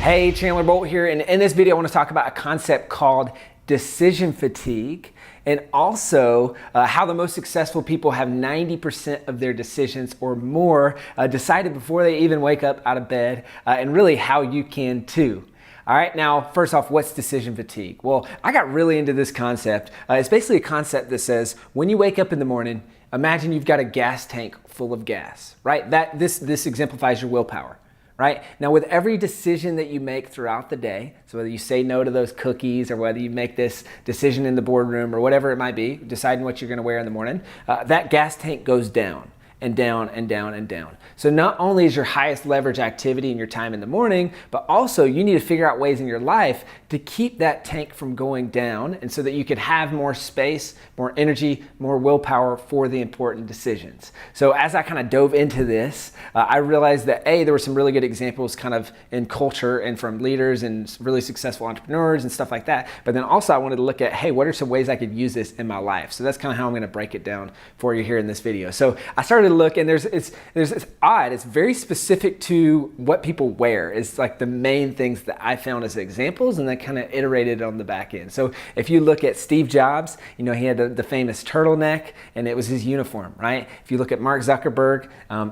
Hey, Chandler Bolt here, and in this video I want to talk about a concept called decision fatigue, and also how the most successful people have 90% of their decisions or more decided before they even wake up out of bed, and really how you can too. All right, now first off, what's decision fatigue? Well, I got really into this concept. It's basically a concept that says when you wake up in the morning, imagine you've got a gas tank full of gas, right? This exemplifies your willpower. Right? Now, with every decision that you make throughout the day, so whether you say no to those cookies or whether you make this decision in the boardroom or whatever it might be, deciding what you're going to wear in the morning, that gas tank goes down and down and down and down. So not only is your highest leverage activity in your time in the morning, but also you need to figure out ways in your life to keep that tank from going down, and so that you can have more space, more energy, more willpower for the important decisions. So as I kind of dove into this, I realized that there were some really good examples kind of in culture and from leaders and really successful entrepreneurs and stuff like that. But then also I wanted to look at, hey, what are some ways I could use this in my life? So that's kind of how I'm going to break it down for you here in this video. So I started to look, and it's odd. It's very specific to what people wear. It's like the main things that I found as examples, and then kind of iterated on the back end. So if you look at Steve Jobs, you know, he had the famous turtleneck, and it was his uniform, right? If you look at Mark Zuckerberg,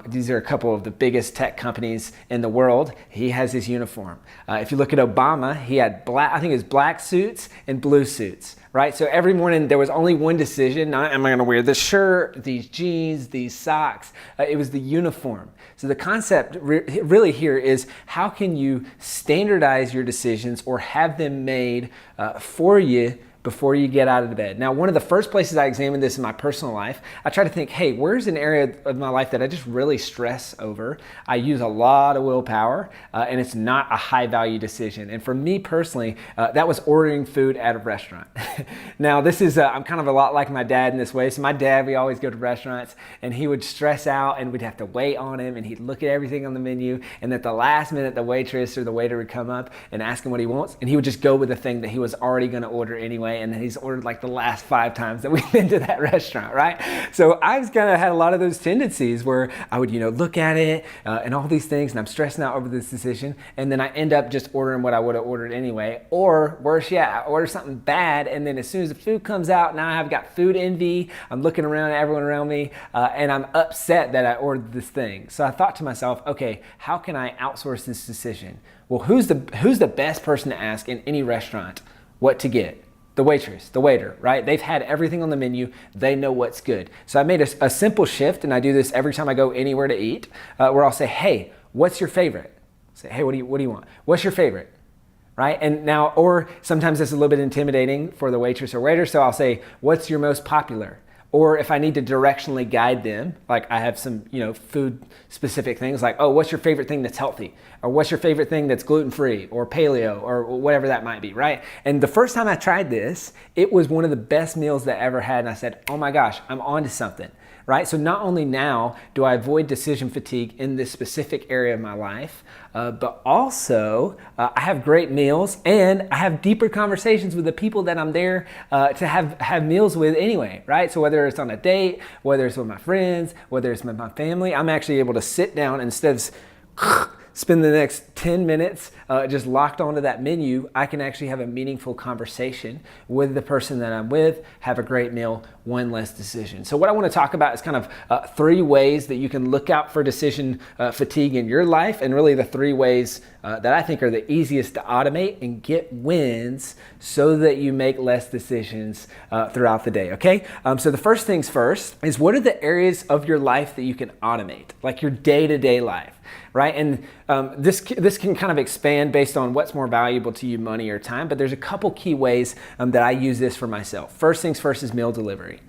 these are a couple of the biggest tech companies in the world. He has his uniform. If you look at Obama, he had I think it was black suits and blue suits. Right? So every morning there was only one decision. Not, am I going to wear this shirt, these jeans, these socks? It was the uniform. So the concept really here is, how can you standardize your decisions or have them made for you before you get out of the bed? Now, one of the first places I examined this in my personal life, I try to think, hey, where's an area of my life that I just really stress over? I use a lot of willpower, and it's not a high value decision. And for me personally, that was ordering food at a restaurant. Now, this is, I'm kind of a lot like my dad in this way. So my dad, we always go to restaurants, and he would stress out, and we'd have to wait on him, and he'd look at everything on the menu, and at the last minute, the waitress or the waiter would come up and ask him what he wants, and he would just go with the thing that he was already going to order anyway. And then he's ordered like the last 5 times that we've been to that restaurant, right? So I've kind of had a lot of those tendencies where I would, look at it and all these things, and I'm stressing out over this decision, and then I end up just ordering what I would have ordered anyway. Or worse yet, I order something bad, and then as soon as the food comes out, now I've got food envy. I'm looking around at everyone around me, and I'm upset that I ordered this thing. So I thought to myself, okay, how can I outsource this decision? Well, who's the best person to ask in any restaurant what to get? The waitress, the waiter, right? They've had everything on the menu. They know what's good. So I made a simple shift, and I do this every time I go anywhere to eat, where I'll say, hey, what's your favorite? Say, hey, what do you want? What's your favorite? Right? And now, or sometimes it's a little bit intimidating for the waitress or waiter, so I'll say, what's your most popular? Or if I need to directionally guide them, like I have some, food specific things like, oh, what's your favorite thing that's healthy? Or what's your favorite thing that's gluten-free or paleo or whatever that might be, right? And the first time I tried this, it was one of the best meals that I ever had. And I said, oh my gosh, I'm onto something, right? So not only now do I avoid decision fatigue in this specific area of my life, but also I have great meals, and I have deeper conversations with the people that I'm there to have meals with anyway, right? So whether it's on a date, whether it's with my friends, whether it's with my family, I'm actually able to sit down instead of spend the next 10 minutes just locked onto that menu. I can actually have a meaningful conversation with the person that I'm with, have a great meal, one less decision. So what I want to talk about is kind of 3 ways that you can look out for decision fatigue in your life, and really the 3 ways that I think are the easiest to automate and get wins so that you make less decisions throughout the day, okay? So the first things first is, what are the areas of your life that you can automate, like your day-to-day life, right? And this can kind of expand based on what's more valuable to you, money or time, but there's a couple key ways that I use this for myself. First things first is meal delivery.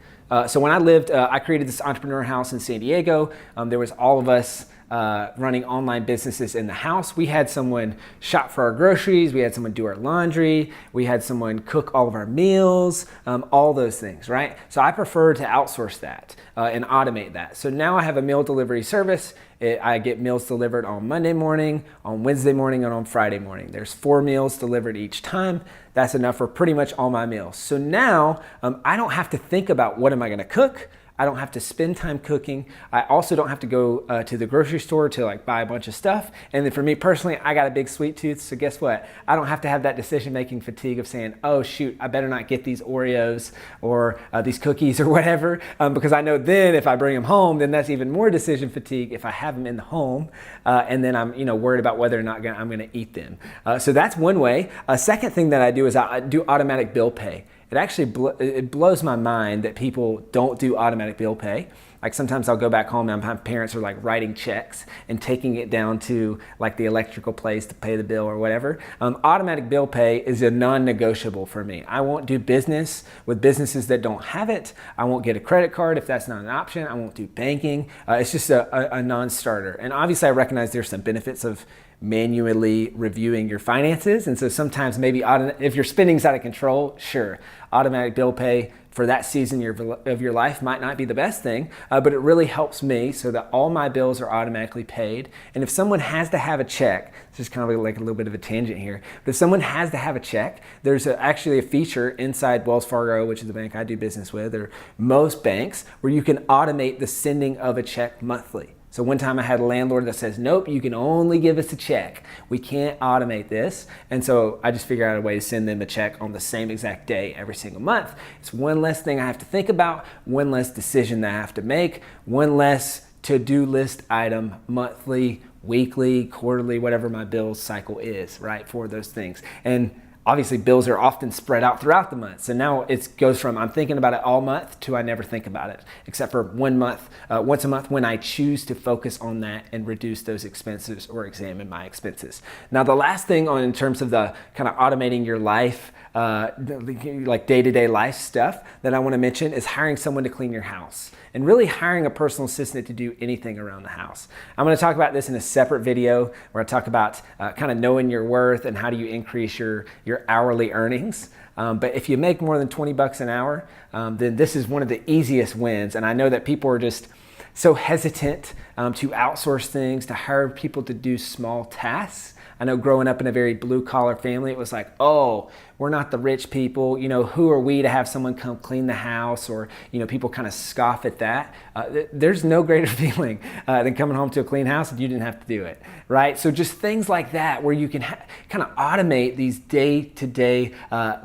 So when I lived, I created this entrepreneur house in San Diego. There was all of us running online businesses in the house. We had someone shop for our groceries. We had someone do our laundry. We had someone cook all of our meals, all those things, right? So I prefer to outsource that and automate that. So now I have a meal delivery service. I get meals delivered on Monday morning, on Wednesday morning, and on Friday morning. There's 4 meals delivered each time. That's enough for pretty much all my meals. So now I don't have to think about what am I going to cook. I don't have to spend time cooking. I also don't have to go to the grocery store to like buy a bunch of stuff. And then for me personally, I got a big sweet tooth. So guess what? I don't have to have that decision-making fatigue of saying, oh shoot, I better not get these Oreos or these cookies or whatever, because I know then if I bring them home, then that's even more decision fatigue if I have them in the home, and then I'm worried about whether or not I'm going to eat them. So that's one way. A second thing that I do is I do automatic bill pay. It actually it blows my mind that people don't do automatic bill pay. Like sometimes I'll go back home and my parents are like writing checks and taking it down to like the electrical place to pay the bill or whatever. Automatic bill pay is a non-negotiable for me. I won't do business with businesses that don't have it. I won't get a credit card if that's not an option. I won't do banking. It's just a non-starter. And obviously I recognize there's some benefits of manually reviewing your finances. And so sometimes maybe if your spending's out of control, sure, automatic bill pay for that season of your life might not be the best thing, but it really helps me so that all my bills are automatically paid. And if someone has to have a check, this is kind of like a little bit of a tangent here, but if someone has to have a check, there's actually a feature inside Wells Fargo, which is the bank I do business with, or most banks, where you can automate the sending of a check monthly. So one time I had a landlord that says, nope, you can only give us a check. We can't automate this. And so I just figured out a way to send them a check on the same exact day every single month. It's one less thing I have to think about, one less decision that I have to make, one less to-do list item monthly, weekly, quarterly, whatever my bills cycle is, right, for those things. And obviously bills are often spread out throughout the month. So now it goes from I'm thinking about it all month to I never think about it, except for once a month when I choose to focus on that and reduce those expenses or examine my expenses. Now the last thing in terms of the kind of automating your life, like day-to-day life stuff that I want to mention is hiring someone to clean your house and really hiring a personal assistant to do anything around the house. I'm going to talk about this in a separate video where I talk about kind of knowing your worth and how do you increase your hourly earnings. But if you make more than 20 bucks an hour, then this is one of the easiest wins. And I know that people are just so hesitant to outsource things, to hire people to do small tasks. I know growing up in a very blue collar family, it was like, oh, we're not the rich people. Who are we to have someone come clean the house? Or, people kind of scoff at that. There's no greater feeling than coming home to a clean house and you didn't have to do it, right? So just things like that where you can kind of automate these day-to-day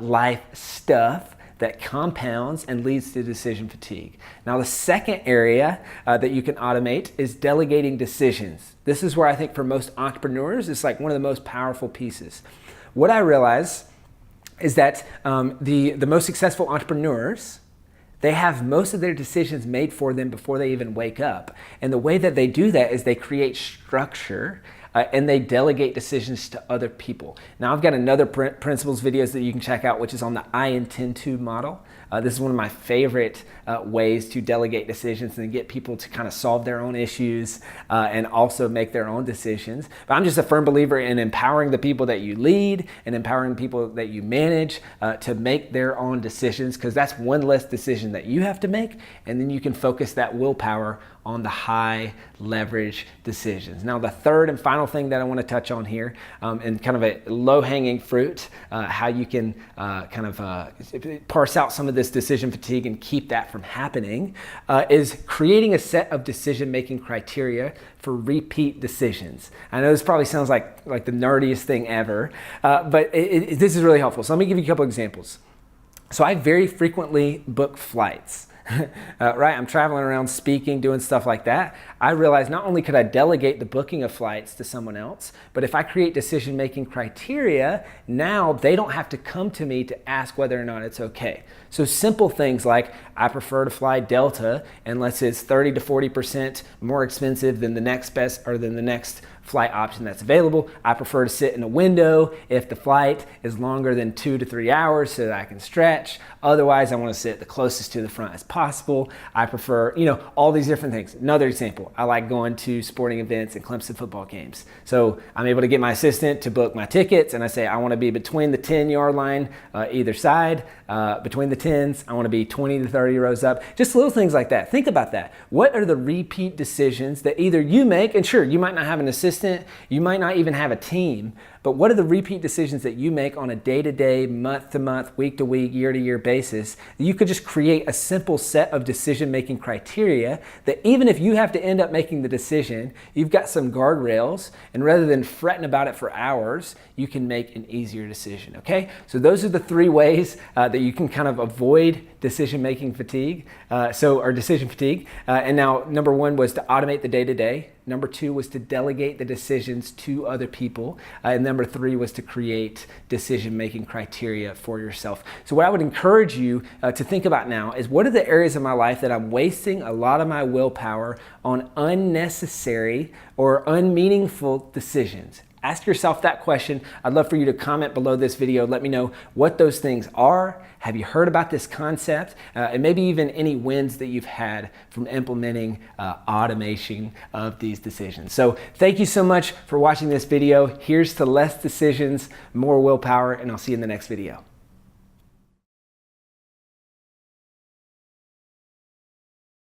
life stuff that compounds and leads to decision fatigue. Now, the second area that you can automate is delegating decisions. This is where I think for most entrepreneurs, it's like one of the most powerful pieces. What I realize is that the most successful entrepreneurs, they have most of their decisions made for them before they even wake up. And the way that they do that is they create structure and they delegate decisions to other people. Now I've got another principles videos that you can check out, which is on the I intend to model. This is one of my favorite ways to delegate decisions and get people to kind of solve their own issues and also make their own decisions. But I'm just a firm believer in empowering the people that you lead and empowering people that you manage to make their own decisions, because that's one less decision that you have to make, and then you can focus that willpower on the high leverage decisions. Now the third and final thing that I want to touch on here, and kind of a low-hanging fruit, how you can parse out some of this decision fatigue and keep that from happening, is creating a set of decision-making criteria for repeat decisions. I know this probably sounds like the nerdiest thing ever, but this is really helpful. So let me give you a couple examples. So I very frequently book flights. Right? I'm traveling around speaking, doing stuff like that. I realized not only could I delegate the booking of flights to someone else, but if I create decision-making criteria, now they don't have to come to me to ask whether or not it's okay. So simple things like I prefer to fly Delta unless it's 30 to 40% more expensive than the next best or than the next flight option that's available. I prefer to sit in a window if the flight is longer than 2 to 3 hours so that I can stretch. Otherwise, I want to sit the closest to the front as possible. I prefer, all these different things. Another example, I like going to sporting events and Clemson football games. So I'm able to get my assistant to book my tickets, and I say I want to be between the 10-yard line either side. Between the 10s, I want to be 20 to 30 rows up. Just little things like that. Think about that. What are the repeat decisions that either you make, and sure, you might not have an assistant, you might not even have a team, but what are the repeat decisions that you make on a day-to-day, month-to-month, week-to-week, year-to-year basis? You could just create a simple set of decision-making criteria that even if you have to end up making the decision, you've got some guardrails, and rather than fretting about it for hours, you can make an easier decision, okay? So those are the 3 ways that you can kind of avoid decision-making fatigue, or decision fatigue. And now, number 1 was to automate the day-to-day. Number 2 was to delegate the decisions to other people. And number 3 was to create decision-making criteria for yourself. So what I would encourage you to think about now is, what are the areas of my life that I'm wasting a lot of my willpower on unnecessary or unmeaningful decisions? Ask yourself that question. I'd love for you to comment below this video. Let me know what those things are. Have you heard about this concept? And maybe even any wins that you've had from implementing automation of these decisions. So thank you so much for watching this video. Here's to less decisions, more willpower, and I'll see you in the next video.